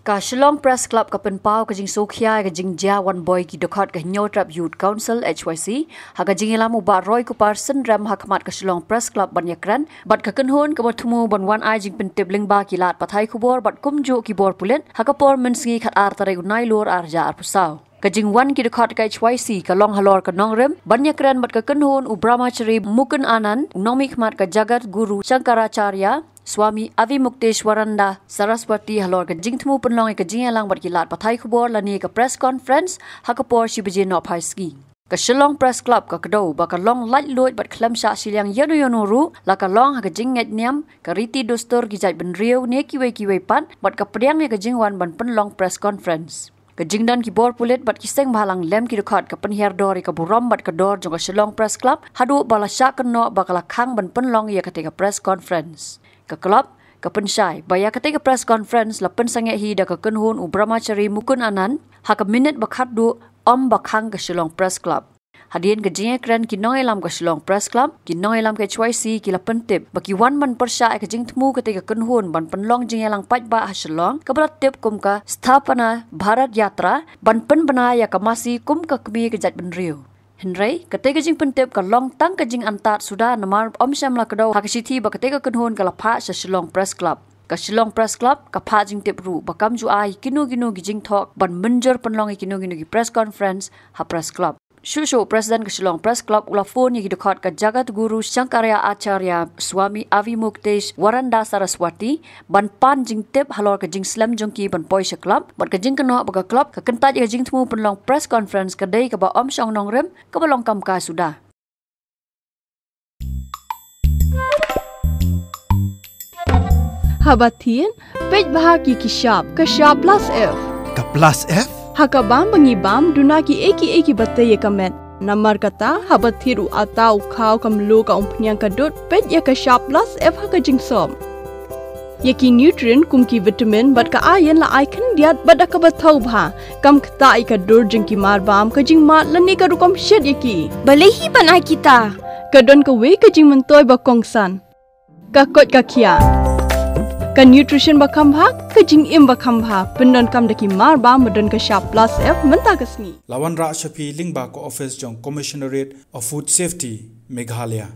Ka Shillong Press Club ka penpau ka jing sokhia ka jing ja one boy ki dokhat ka nyotrap youth council HYC ha ka jing elamu ba roy ku person ram hakmat ka Shillong Press Club banyakran bat ka kenhon ka bertemu ban wan ai jing pentebling ba ki lat pathai kubor bat kumjo ki bor pulen ha ka por menski khat ar tare unai lor arja arpusau Kajing wan ki dekhat ka HYC ka long halor ka Nongrim banyakran bat ka kenhon u brahmachari mukun anan nomi khmat ka jagat guru Shankaracharya Swami Avimukteshwaranda Saraswati halor ka jingthmu penlong ka jingalang bat kilat pathai khubor lani ka press conference hakapor shibje no phaiski ka Shillong Press Club ka kdo ba ka long light loit bat Khlem sha silyang yanu yanu ru la ka long ha ka jinget niam ka riti dostor ki jai ben riu ne kiwe pan bat ka priang ka jingwan ban penlong press conference ka jingdan ki bor pulet bat kiseng bhalang lem ki dekhat ka penher dor ka buram bat ka dor jong ka Shillong Press Club hadu bala sha kanno ba kala khang ban penlong ya ka press conference ka club ka pensai baya ketika press conference la Pynsangeh hi da ka kenhun u brahmachari mukun anan ha ka minute bakhat du bakhang ka Shillong Press Club hadien ka jinge kran ki Nongrim ka Shillong Press Club ki Nongrim ka HYC ki la pentip baki wan man persha ka jingthmu ketika kenhun ban penlong jingelang pat ba Shillong ka beratip kum ka sthapana Bharat Yatra ban pen banaya ka masi kum ka kmi ka jat ben riu Henry, ketika jing pentip ka long tang ka jing antat sudah namar omsyam la kadau hakasithi ba ketika kenhon ka lapha sa Shillong Press Club. Ka Shillong Press Club ka pha jing tip ru bakam ju ai kinu gi jing thok ban menjer penlong kinu gi press conference ha press club. Shusho President ka Shillong Press Club ula phone gi dekhat ka jagat guru Shankaracharya Acharya Swami Avimukteshwaranda Saraswati ban pan jing tip halor ka jing slam jongki ban poisha club bat ka Jingkynnoh ba ka club ka kentaj ka jing thmu penlong press conference ka dei ka ba omsyong Nongrim ka balong kam ka sudah Habatin pej bahagi ki shop ka shop plus F ka plus F Hakabam bangibam dunaki eki batay kamet namar kata habathiru atau khau kamlu ka umpnyang kadut pet ya ka shop plus F haka jingsom yaki nutrient kumki vitamin bat ka iron la icon diat bada ka bathau bha kam khta ka dur jingki marbam ka jingma lani ka rukom shed yaki balehi banai kita kadon ka we ka jing mentoy ba kongsan ka kot ka khia ka nutrition bakam bha ka jing im bakam bha pendon kam daki mar ba modon ka shop plus F menta kasni lawan ra shapi lingba ko office jong commissionerate of food safety Meghalaya